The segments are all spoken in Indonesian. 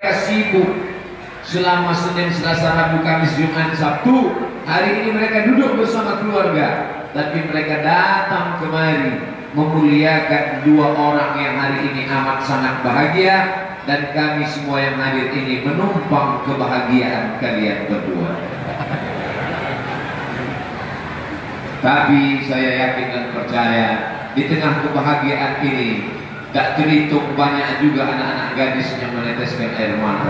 sibuk selama Senin, Selasa, Rabu, Kamis, Jumat, Sabtu. Hari ini mereka duduk bersama keluarga, tapi mereka datang kemari memuliakan dua orang yang hari ini amat sangat bahagia, dan kami semua yang hadir ini menumpang kebahagiaan kalian berdua. Tapi saya yakin dan percaya di tengah kebahagiaan ini tak terhitung banyak juga anak-anak gadis yang meneteskan air mata.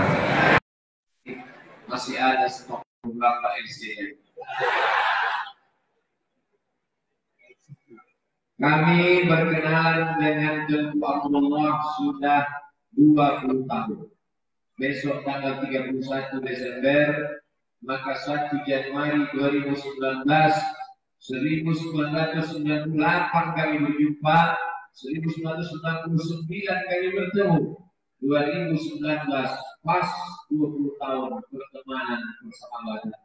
Masih ada stok beberapa LCM. Kami berkenalan dengan Tuan Allah sudah 20 tahun. Besok tanggal 31 Desember, maka 1 Januari 2019, 1998 kami berjumpa, 1999 kami bertemu, 2019 pas 20 tahun pertemanan persahabatan.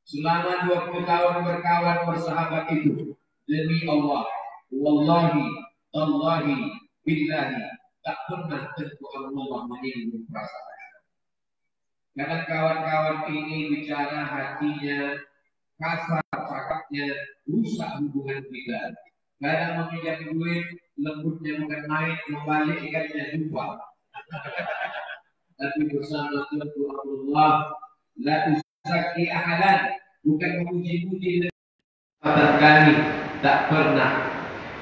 Selama 20 tahun berkawan bersahabat itu, demi Allah, wallahi, tallahi, billahi, tak pernah tentu Allah menyinggung perasaan. Karena kawan-kawan ini bicara hatinya, kasar cakapnya, rusak hubungan kita. Kadang meminjam duit, lembutnya bukan naik, membalik ikannya jumpa. Tapi bersama Tuhan Allah, la usaki ahadan, bukan memuji-muji dan kami tak pernah.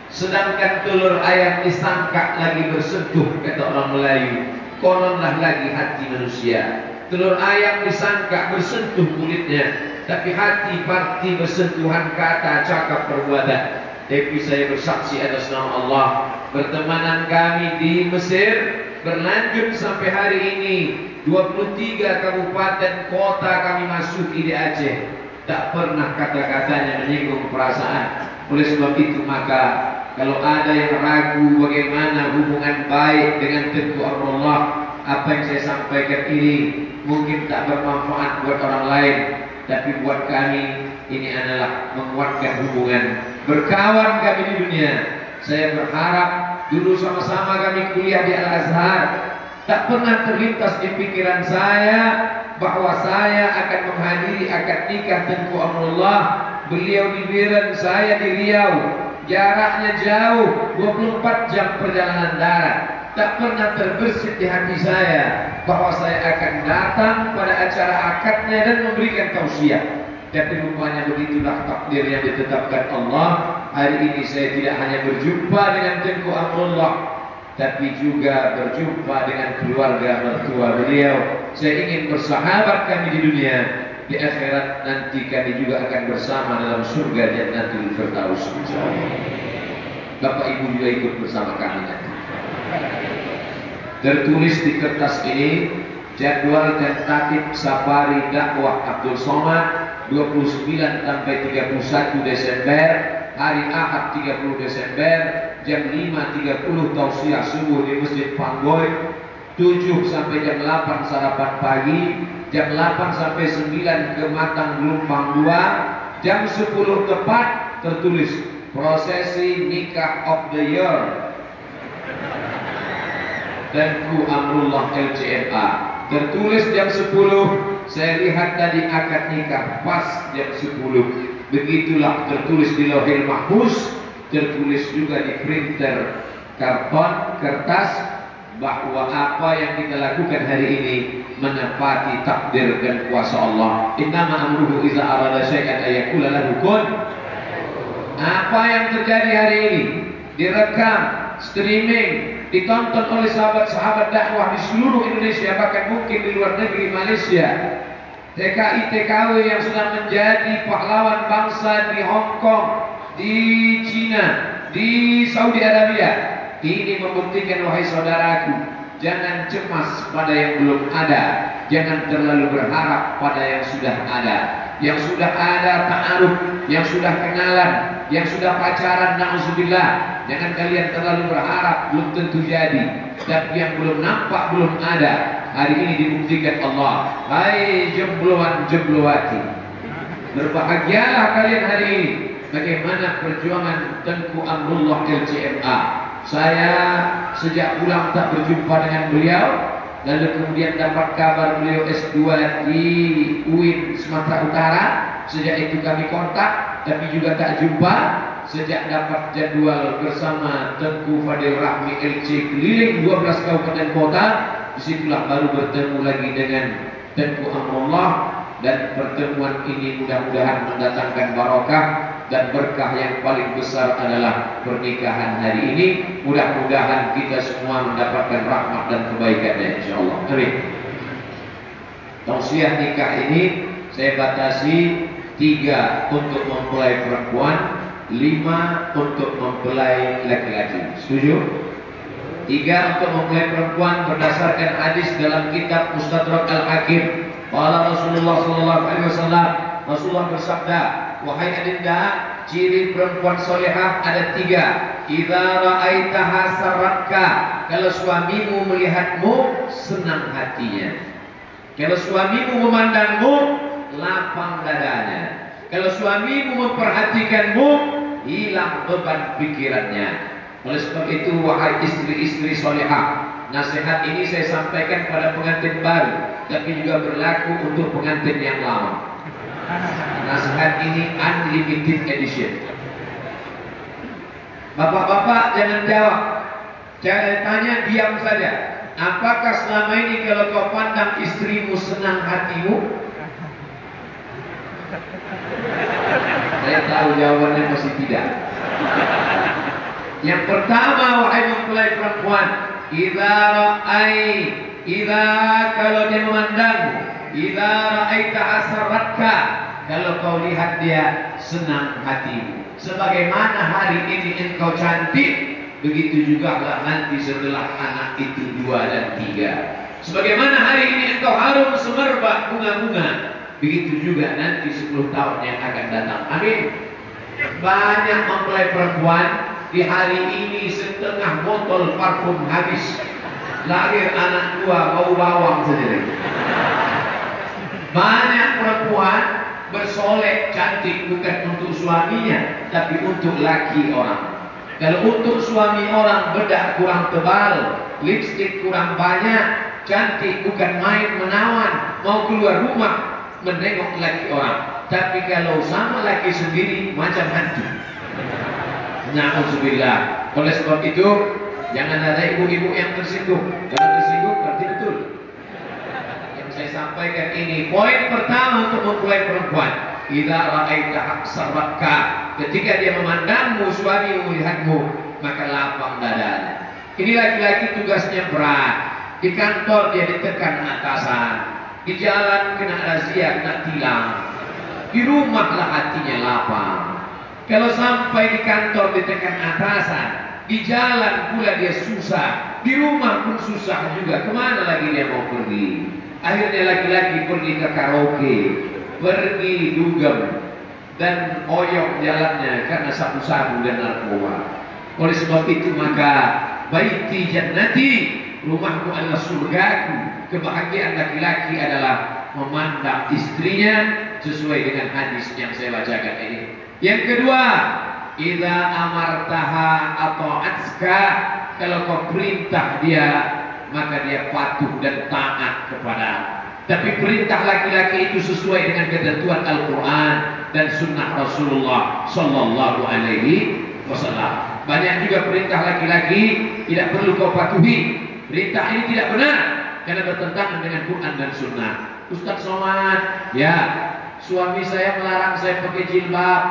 Sedangkan telur ayam disangka lagi bersentuh, kata orang Melayu, kononlah lagi hati manusia. Telur ayam disangka bersentuh kulitnya, tapi hati parti bersentuhan kata, cakap, perbuatan. Tapi saya bersaksi atas nama Allah, pertemanan kami di Mesir berlanjut sampai hari ini. 23 kabupaten kota kami masuki di Aceh, tak pernah kata-katanya menyinggung perasaan. Oleh sebab itu maka kalau ada yang ragu bagaimana hubungan baik dengan Tuhan Allah, apa yang saya sampaikan ini mungkin tak bermanfaat buat orang lain, tapi buat kami ini adalah menguatkan hubungan berkawan kami di dunia. Saya berharap dulu sama-sama kami kuliah di Al-Azhar, tak pernah terlintas di pikiran saya bahwa saya akan menghadiri akad nikah Tunku Amrullah. Beliau di Biren, saya di Riau, jaraknya jauh, 24 jam perjalanan darat. Tak pernah terbersit di hati saya bahwa saya akan datang pada acara akadnya dan memberikan tausiah. Tapi rupanya begitulah takdir yang ditetapkan Allah. Hari ini saya tidak hanya berjumpa dengan Tunku Amrullah, tapi juga berjumpa dengan keluarga mertua beliau. Saya ingin bersahabat kami di dunia, di akhirat nanti kami juga akan bersama dalam surga Jannatul Firdaus. Bapak Ibu juga ikut bersama kami nanti. Tertulis di kertas ini jadwal tentatif safari dakwah Abdul Somad 29 sampai 31 Desember, hari Ahad 30 Desember, jam 5.30 tausiah subuh di Masjid Panggoy, 7 sampai jam 8 sarapan pagi, jam 8 sampai 9 ke Matang Gelumpang 2, jam 10 tepat tertulis prosesi nikah of the year Tunku Amrullah LCMA. Tertulis jam 10, saya lihat tadi akad nikah pas jam 10. Begitulah tertulis di Lauhil Mahfuz, tertulis juga di printer karton, kertas, bahwa apa yang kita lakukan hari ini menepati takdir dan kuasa Allah. Innama amruhu iza arada syai'an ayakula lahu kun. Apa yang terjadi hari ini direkam, streaming, ditonton oleh sahabat-sahabat dakwah di seluruh Indonesia, bahkan mungkin di luar negeri, Malaysia. TKI TKW yang sudah menjadi pahlawan bangsa di Hong Kong, di Cina, di Saudi Arabia. Ini membuktikan, wahai saudaraku, jangan cemas pada yang belum ada, jangan terlalu berharap pada yang sudah ada. Yang sudah ada ta'aruf, yang sudah kenalan, yang sudah pacaran, na'udzubillah, jangan kalian terlalu berharap, belum tentu jadi. Tapi yang belum nampak, belum ada, hari ini dibuktikan Allah. Hai jembloan-jemblowati, berbahagialah kalian hari ini. Bagaimana perjuangan Tunku Amrullah LCMA. Saya sejak pulang tak berjumpa dengan beliau, lalu kemudian dapat kabar beliau S2 di UIN Sumatera Utara. Sejak itu kami kontak, tapi juga tak jumpa. Sejak dapat jadwal bersama Tengku Fadil Rahmi LC keliling 12 kabupaten kota, disitulah baru bertemu lagi dengan Tengku Amrullah. Dan pertemuan ini mudah-mudahan mendatangkan barokah dan berkah. Yang paling besar adalah pernikahan hari ini. Mudah-mudahan kita semua mendapatkan rahmat dan kebaikannya, insyaallah. Amin. Tausiah nikah ini saya batasi 3 untuk mempelai perempuan, 5 untuk mempelai laki-laki. Setuju? 3 untuk mempelai perempuan berdasarkan hadis dalam kitab Mustadrak Al-Hakim. Qala Rasulullah sallallahu alaihi wasallam, Rasulullah bersabda, wahai adinda, ciri perempuan solehah ada 3. Idza ra'aitaha sarratka, kalau suamimu melihatmu senang hatinya. Kalau suamimu memandangmu lapang dadanya. Kalau suamimu memperhatikanmu hilang beban pikirannya. Oleh sebab itu, wahai istri-istri solehah, nasihat ini saya sampaikan pada pengantin baru, tapi juga berlaku untuk pengantin yang lama. Nasihat ini unlimited edition. Bapak-bapak jangan jawab, jangan tanya, diam saja. Apakah selama ini kalau kau pandang istrimu senang hatimu? Saya tahu jawabannya masih tidak. Yang pertama, wahai mempelai perempuan, idza kalau dia memandangmu, idza ra'aita asaratka, kalau kau lihat dia senang hatimu. Sebagaimana hari ini engkau cantik, begitu juga nanti setelah anak itu 2 dan 3. Sebagaimana hari ini engkau harum semerbak bunga-bunga, begitu juga nanti 10 tahun yang akan datang. Amin. Banyak mempelai perempuan di hari ini setengah botol parfum habis, lahir anak 2 bau bawang saja. Banyak perempuan bersolek cantik bukan untuk suaminya, tapi untuk laki orang. Kalau untuk suami orang bedak kurang tebal, lipstik kurang banyak, cantik bukan main menawan, mau keluar rumah menengok laki orang. Tapi kalau sama laki sendiri macam hantu. Na'udzubillah. Oleh sebab itu, jangan ada ibu-ibu yang tersinggung. Kalau tersinggung berarti betul. Yang saya sampaikan ini, poin pertama untuk mempelai perempuan, idza ra'aita sarratka, ketika dia memandangmu, suami melihatmu, maka lapang dadanya. Ini laki-laki tugasnya berat. Di kantor dia ditekan atasan, di jalan kena razia, kena tilang. Di rumahlah hatinya lapang. Kalau sampai di kantor ditekan atasan, di jalan pula dia susah, di rumah pun susah juga. Kemana lagi dia mau pergi? Akhirnya laki-laki pergi ke karaoke, pergi dugem, dan oyok jalannya karena sabu-sabu dan narkoba. Oleh sebab itu maka baiti jannati, rumahku adalah surgaku. Kebahagiaan laki-laki adalah memandang istrinya sesuai dengan hadis yang saya bacakan ini. Yang kedua, idza amartaha atau atska, kalau kau perintah dia maka dia patuh dan taat kepada. Tapi perintah laki-laki itu sesuai dengan ketentuan Al-Quran dan Sunnah Rasulullah Sallallahu Alaihi Wasallam. Banyak juga perintah laki-laki tidak perlu kau patuhi. Perintah ini tidak benar karena bertentangan dengan Quran dan Sunnah. Ustaz Somad, ya, suami saya melarang saya pakai jilbab,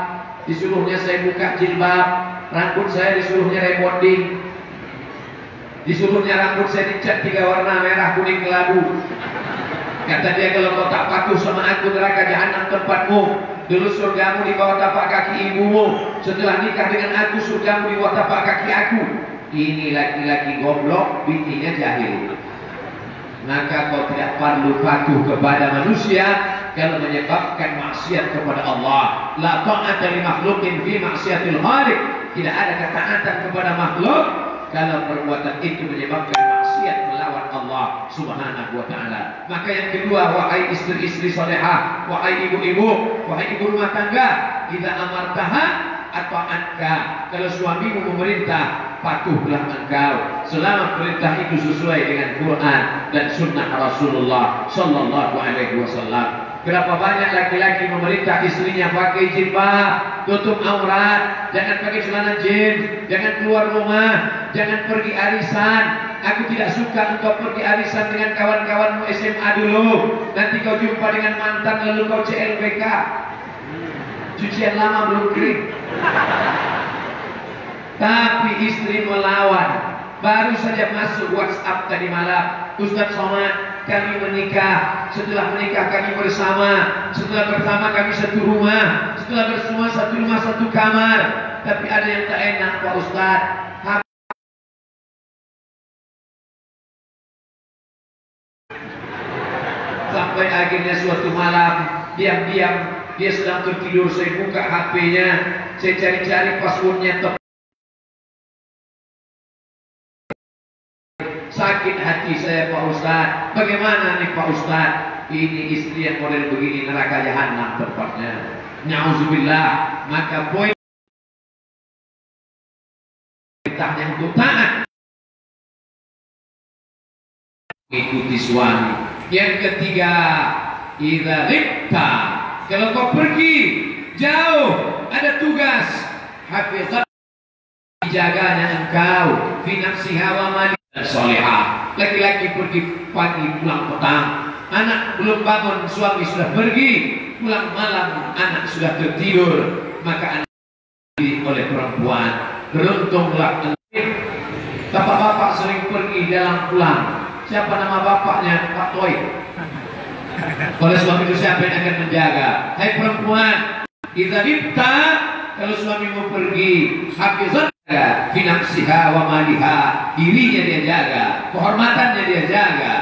disuruhnya saya buka jilbab, rambut saya disuruhnya rebonding, disuruhnya rambut saya dicat 3 warna, merah, kuning, kelabu. Kata dia, kalau kau tak patuh sama aku, neraka jahanam tempatmu. Dulu surgamu di bawah tapak kaki ibumu, setelah nikah dengan aku, surgamu di bawah tapak kaki aku. Ini laki-laki goblok, bininya jahil. Maka kau tidak perlu patuh kepada manusia kalau menyebabkan maksiat kepada Allah. La ta'ata li makhluqin fi maksiatil khaliq. Tidak ada ketaatan kepada makhluk kalau perbuatan itu menyebabkan maksiat melawan Allah Subhanahu wa taala. Maka yang kedua, wahai istri-istri salehah, wahai ibu-ibu, wahai ibu rumah tangga, idza amartaha atau atka, kalau suamimu memerintah patuhlah engkau selama perintah itu sesuai dengan Quran dan sunnah Rasulullah Sallallahu Alaihi Wasallam. Berapa banyak laki-laki memerintah istrinya pakai jilbab, tutup aurat, jangan pakai celana jeans, jangan keluar rumah, jangan pergi arisan. Aku tidak suka engkau pergi arisan dengan kawan-kawanmu SMA dulu. Nanti kau jumpa dengan mantan lalu kau CLBK. Cucian lama belum kering. Tapi istri melawan. Baru saja masuk WhatsApp tadi malam, Ustaz Somad, kami menikah. Setelah menikah kami bersama. Setelah bersama kami satu rumah. Setelah bersama satu rumah satu kamar. Tapi ada yang tak enak Pak Ustaz. Sampai akhirnya suatu malam diam-diam dia sedang tertidur, saya buka HP-nya, saya cari-cari passwordnya. Sakit hati saya Pak Ustaz. Bagaimana nih Pak Ustaz? Ini istri yang model begini neraka jahanam tempatnya. Na'udzubillah. Maka poin perintahnya untuk taat, ikuti suami. Yang ketiga, idza ghibta, kalau kau pergi jauh ada tugas, hafizat, jaganya engkau fi nafsiha wa mali salihah. Laki-laki pergi pagi pulang petang, anak belum bangun, suami sudah pergi, pulang malam anak sudah tertidur, maka anak oleh perempuan. Beruntunglah bapak-bapak sering pergi dalam pulang. Siapa nama bapaknya? Pak Toy. Oleh sebab itu siapa yang akan menjaga? Hai perempuan, idza ghibta, kalau suami mau pergi, hafizat fi nafsiha wa maliha, dirinya dia jaga, kehormatannya dia jaga.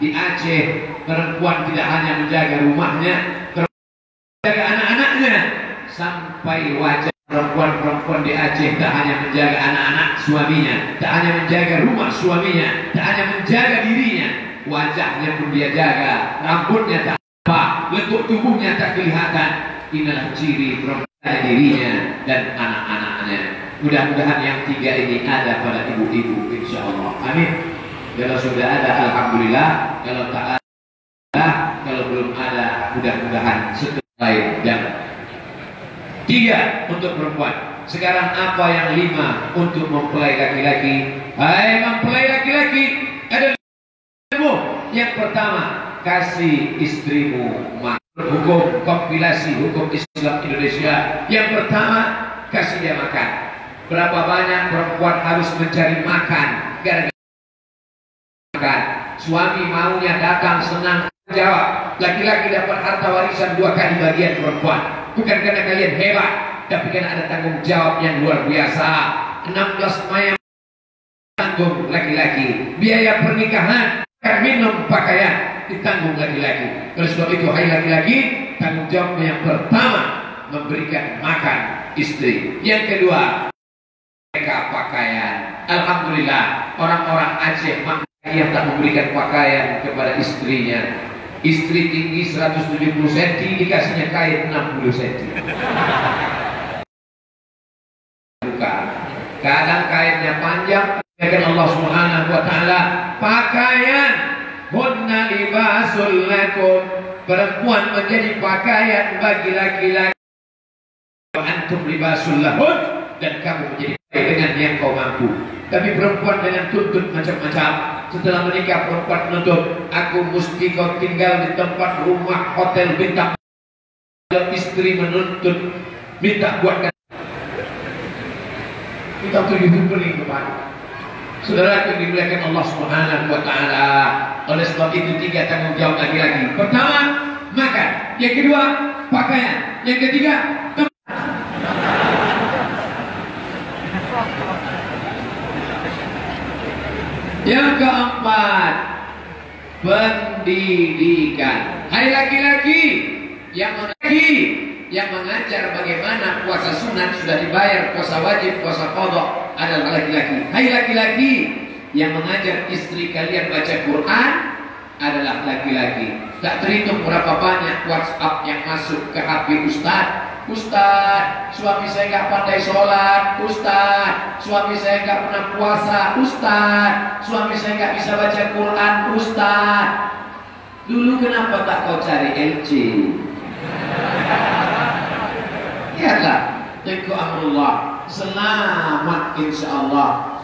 Di Aceh perempuan tidak hanya menjaga rumahnya, menjaga anak-anaknya, sampai wajah perempuan-perempuan di Aceh tak hanya menjaga anak-anak suaminya, tak hanya menjaga rumah suaminya, tak hanya menjaga dirinya, wajahnya pun dia jaga, rambutnya tak apa, lekuk tubuhnya tak kelihatan. Inilah ciri perempuan, dirinya dan anak-anaknya. Mudah-mudahan yang tiga ini ada pada ibu-ibu, insya Allah. Amin. Kalau sudah ada, alhamdulillah. Kalau tak ada, kalau belum ada, mudah-mudahan setelah yang tiga untuk perempuan. Sekarang apa yang lima untuk mempelai laki-laki? Hai mempelai laki-laki, ada yang pertama, kasih istrimu makan. Hukum kompilasi hukum Islam Indonesia. Yang pertama, kasih dia makan. Berapa banyak perempuan harus mencari makan gara-gara makan. Suami maunya datang senang jawab. Laki-laki dapat harta warisan 2 kali bagian perempuan. Bukan karena kalian hebat, tapi karena ada tanggung jawab yang luar biasa. 16 mayang tanggung laki-laki. Biaya pernikahan, minum, pakaian ditanggung laki-laki. Oleh sebab itu, hai laki-laki, tanggung jawabnya yang pertama memberikan makan istri. Yang kedua, mereka pakaian. Alhamdulillah, orang-orang Aceh yang tak memberikan pakaian kepada istrinya. Istri tinggi 170 cm, dikasihnya kain 60 cm. Bukan. Kadang kainnya panjang, ya Allah Subhanahu wa taala, pakaian hunna libasul lakum, perempuan menjadi pakaian bagi laki-laki, antum libasul lahun, dan kamu menjadi pakaian dengan yang kau mampu. Tapi perempuan dengan tuntut macam-macam. Setelah menikah perempuan menuntut, aku mesti kau tinggal di tempat rumah hotel bintang. Istri menuntut, minta buatkan kita 7 beli kepada saudara yang dimuliakan Allah Subhanahu wa taala. Oleh sebab itu 3 tanggung jawab laki-laki. Pertama, makan. Yang kedua, pakaian. Yang ketiga, yang keempat, pendidikan. Hai laki-laki yang mengajar bagaimana puasa sunat sudah dibayar, puasa wajib, puasa qadha adalah laki-laki. Hai laki-laki yang mengajar istri kalian baca Quran adalah laki-laki. Tak terhitung berapa banyak WhatsApp yang masuk ke HP Ustaz Ustaz, suami saya nggak pandai sholat. Ustaz, suami saya nggak pernah puasa. Ustaz, suami saya nggak bisa baca Quran. Ustaz, dulu kenapa tak kau cari LC? Lihatlah, tengok amrullah, selamat insyaallah.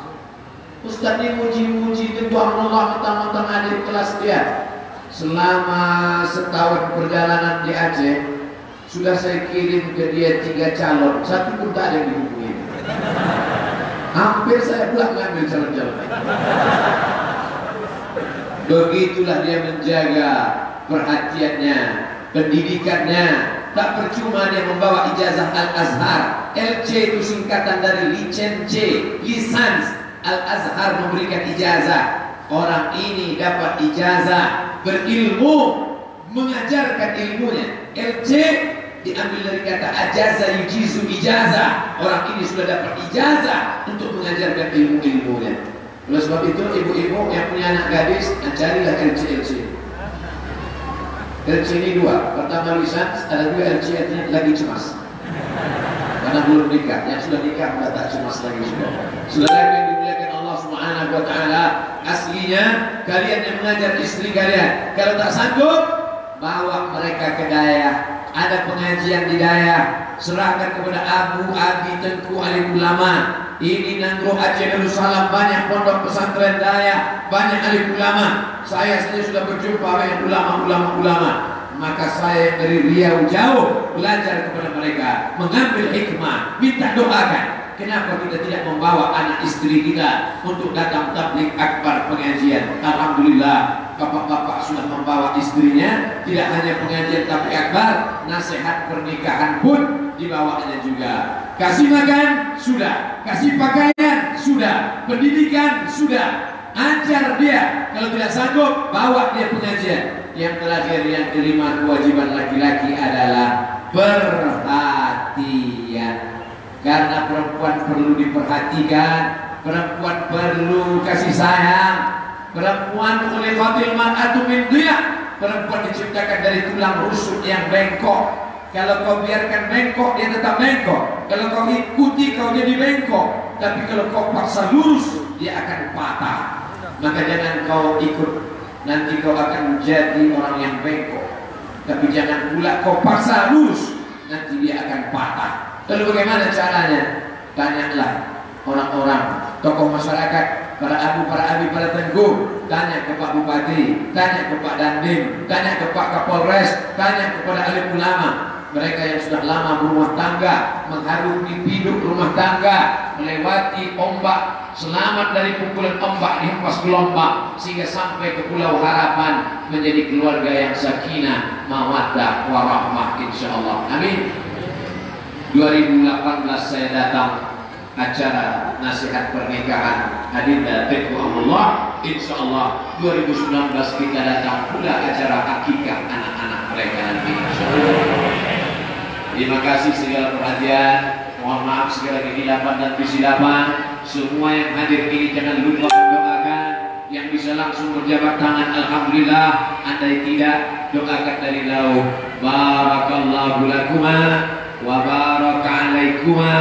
Ustaz ini muji-muji tengok amrullah, mentang-mentang adik kelas dia. Selama setahun perjalanan di Aceh, sudah saya kirim ke dia 3 calon, satu pun tak ada yang dihubungi. Hampir saya pula mengambil calon-calon. Begitulah dia menjaga perhatiannya, pendidikannya. Tak percuma dia membawa ijazah Al-Azhar. LC itu singkatan dari license, lisans. Al-Azhar memberikan ijazah. Orang ini dapat ijazah, berilmu, mengajarkan ilmunya. LC diambil dari kata ajaza yujizu ijazah. Orang ini sudah dapat ijazah untuk mengajarkan ilmu-ilmunya. Oleh sebab itu ibu-ibu yang punya anak gadis, carilah LC. LC ini 2, pertama lisans, ada juga LC artinya lagi cemas karena belum nikah. Yang sudah nikah sudah tak cemas lagi. Saudara yang dimuliakan Allah Subhanahu wa Ta'ala, aslinya kalian yang mengajar istri kalian, kalau tak sanggup, bawa mereka ke Daya. Ada pengajian di Daya, serahkan kepada Abu Abi Tengku alim ulama. Ini Nanggroe Aceh Darussalam, banyak pondok pesantren Daya, banyak alim ulama. Saya sendiri sudah berjumpa dengan ulama-ulama. Maka saya dari Riau jauh belajar kepada mereka, mengambil hikmah, minta doakan. Kenapa kita tidak membawa anak istri kita untuk datang tabligh akbar pengajian? Alhamdulillah, bapak-bapak sudah membawa istrinya, tidak hanya pengajian tabligh akbar, nasihat pernikahan pun dibawanya juga. Kasih makan sudah, kasih pakaian sudah, pendidikan sudah. Ajar dia, kalau tidak sanggup bawa dia pengajian. Yang terakhir, yang kelima, kewajiban laki-laki adalah perhatian. Karena perempuan perlu diperhatikan, perempuan perlu kasih sayang. Perempuan khuliqatil mar'atu min dhiya. Perempuan diciptakan dari tulang rusuk yang bengkok. Kalau kau biarkan bengkok, dia tetap bengkok. Kalau kau ikuti, kau jadi bengkok. Tapi kalau kau paksa lurus, dia akan patah. Maka jangan kau ikut, nanti kau akan menjadi orang yang bengkok. Tapi jangan pula kau paksa lurus, nanti dia akan patah. Lalu bagaimana caranya? Tanyalah orang-orang, tokoh masyarakat, para abu, para abi, para tengku. Tanya ke Pak Bupati, tanya ke Pak Dandim, tanya ke Pak Kapolres, tanya kepada alim ulama. Mereka yang sudah lama berumah tangga, mengharungi hidup rumah tangga, melewati ombak, selamat dari pukulan ombak, dihempas gelombang, sehingga sampai ke Pulau Harapan, menjadi keluarga yang sakinah, mawaddah, warahmah, insyaallah. Amin. 2018 saya datang acara nasihat pernikahan Adinda Tengku Allah. Insyaallah 2019 kita datang pula acara akikah anak-anak mereka nanti, insyaallah. Terima kasih segala perhatian. Mohon maaf segala kehilafan dan kesilapan. Semua yang hadir ini jangan lupa mendoakan. Yang bisa langsung berjabat tangan, alhamdulillah. Andai tidak, doakan dari jauh. Barakallahu lakuma wa baraka alaikuma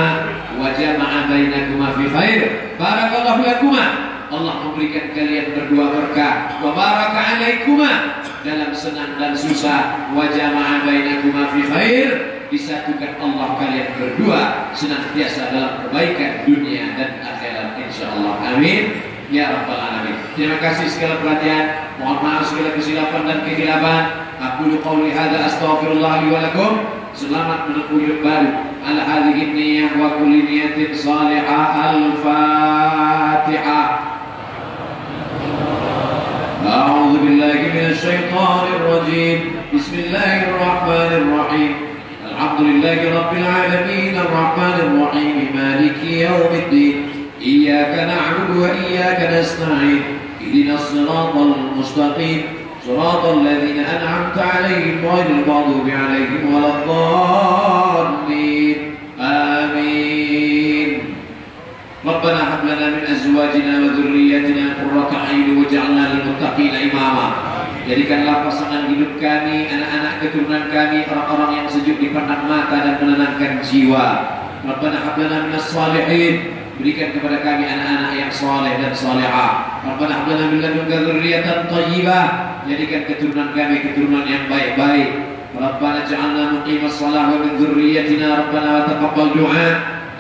wa jama'a bainakuma fi khair. Barakallahu lakuma, Allah memberikan kalian berdua berkah. Wa baraka alaikuma, dalam senang dan susah. Wa jama'a bainakuma fi khair, disatukan Allah kalian berdua senantiasa dalam kebaikan dunia dan akhirat, insyaallah. Amin ya rabbal alamin. Terima kasih segala perhatian. Mohon maaf segala kesilapan dan kehilapan. Aku qouli hadza astaghfirullah li wa lakum. Selamat menempuh hidup baru. Ala hadhihi niyyah wa kulli niyatin salihah. Al-Fatihah. A'udzu billahi minasy syaithanir rajim. Bismillahirrahmanirrahim. Alhamdulillahi rabbil alamin arrahmanir rahim maliki yaumiddin. Iyyaka na'budu wa iyyaka nasta'in. Ihdinas siratal mustaqim. صراط الذين أنعمت عليهم غير المغضوب عليهم ولا الضالين آمين. ربنا هب لنا من أزواجنا وذريتنا قرة أعين واجعلنا للمتقين إماما. Jadikanlah pasangan hidup kami, anak-anak keturunan kami, orang-orang yang sejuk dipandang mata dan menenangkan jiwa. Rabbana hab lana minas shalihin, berikan kepada kami anak-anak yang saleh dan salehah. Rabbana hab lana min ladunka dzurriyyatan thayyibah, jadikan keturunan kami keturunan yang baik-baik. Rabbana ja'alna muqimas shalah wa min dzurriyyatina rabbana wa taqabbal du'a,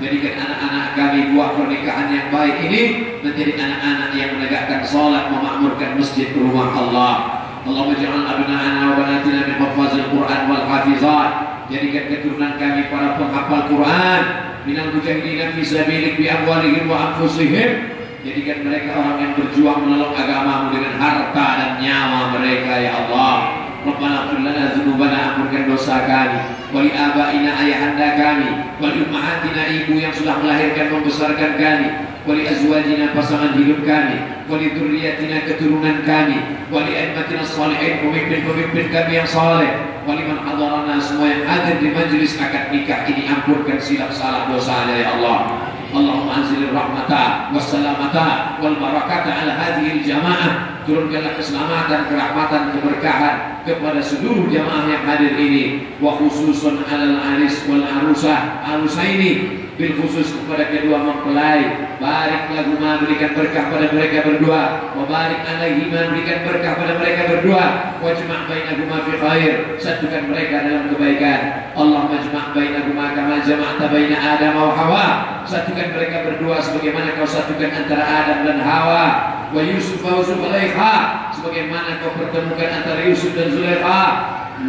jadikan anak-anak kami buah pernikahan yang baik ini menjadi anak-anak yang menegakkan salat, memakmurkan masjid rumah Allah. Allahumma ja'al abna'ana wa banatina min hafazil Qur'an wal hafizat, jadikan keturunan kami para penghafal Quran, minal mujahidin fi sabilik bi amwalihim wa anfusihim, jadikan mereka orang yang berjuang menolong agamamu dengan harta dan nyawa mereka ya Allah. Rabbana ighfir lana dzunubana, ampunkan dosa kami, wa li abaina ayahanda kami, wa li ummahatina ibu yang sudah melahirkan membesarkan kami, wa li azwajina pasangan hidup kami, wa li dzurriyyatina keturunan kami, wa li a'immatina shalihin pemimpin-pemimpin kami yang saleh, wa liman hadarana semua yang hadir di majelis akad nikah ini, ampunkan silap salah dosanya ya Allah. Allahumma anzilir rahmata wassalamata wal barakata ala hadhil jamaah, turunkanlah keselamatan, kerahmatan, keberkahan kepada seluruh jamaah yang hadir ini, wa khususun alal aris wal arusah ini, bil khusus kepada kedua mempelai. Barik lahuma, berikan berkah pada mereka berdua, wa barik alaihima, berikan berkah pada mereka berdua, wa jma' bainahuma fi khair, satukan mereka dalam kebaikan. Allahumma jma' bainahuma kama jama'ta baina Adam wa Hawa, satukan mereka berdua sebagaimana kau satukan antara Adam dan Hawa, wa Yusuf wa Zulaikha, sebagaimana kau pertemukan antara Yusuf dan Zulaikha,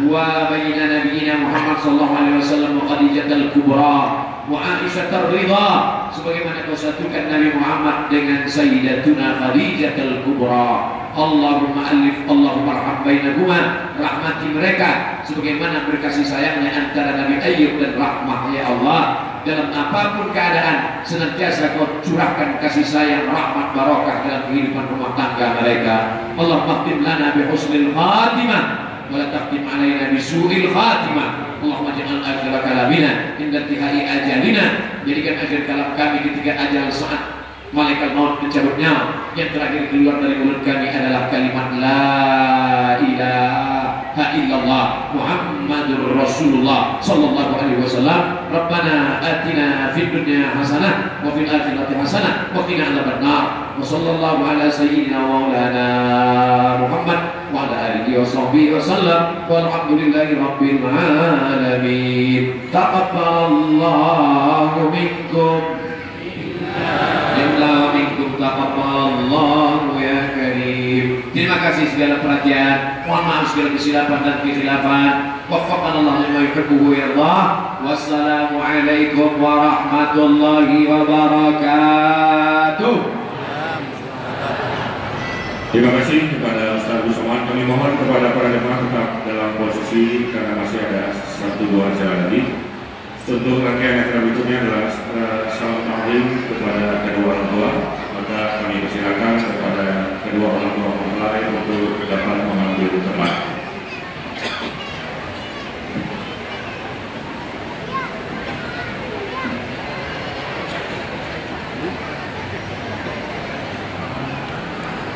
wa baina nabiyina Muhammad sallallahu alaihi wasallam wa Khadijah al-Kubra wa Aisyah ar-Ridha, sebagaimana kau satukan Nabi Muhammad dengan Sayyidatuna Khadijah al-Kubra. Allahumma alif, Allahumma arham bainahuma, rahmati mereka sebagaimana berkasih sayangnya antara Nabi Ayyub dan Rahmah ya Allah. Dalam apapun keadaan senantiasa kau curahkan kasih sayang, rahmat, barakah dalam kehidupan rumah tangga mereka. Allahumma khtim lana bi husnil khatimah wa la taqtim alaina bi su'il khatimah. Allahumma ja'al akhir kalamina inda intihai ajalina, jadikan akhir kalam kami ketika ajal saat malaikat maut mencabut nyawa, yang terakhir keluar dari mulut kami adalah kalimat la ilaha illallah Muhammadur Rasulullah sallallahu alaihi wasallam. Rabbana atina fid dunya hasanah wa fil akhirati hasanah wa qina adzabannar. Wa sallallahu ala sayyidina wa maulana Muhammad wa ala alihi wa sahbihi wasallam, walhamdulillahi rabbil alamin. Taqabbalallahu minkum inna minkum taqabbalallahu ya karim. Terima kasih segala perhatian, mohon maaf segala kesilapan dan kekhilafan. Waffaqanallahu lima yuhibbu wa yardah. Wassalamualaikum warahmatullahi wabarakatuh. Terima kasih kepada Ustaz Somad. Kami mohon kepada para jemaah tetap dalam posisi karena masih ada 1-2 acara lagi. Untuk rangkaian acara berikutnya adalah salam ta'lim kepada kedua orang tua. Maka kami persilakan kepada kedua orang tua mempelai untuk dapat mengambil tempat.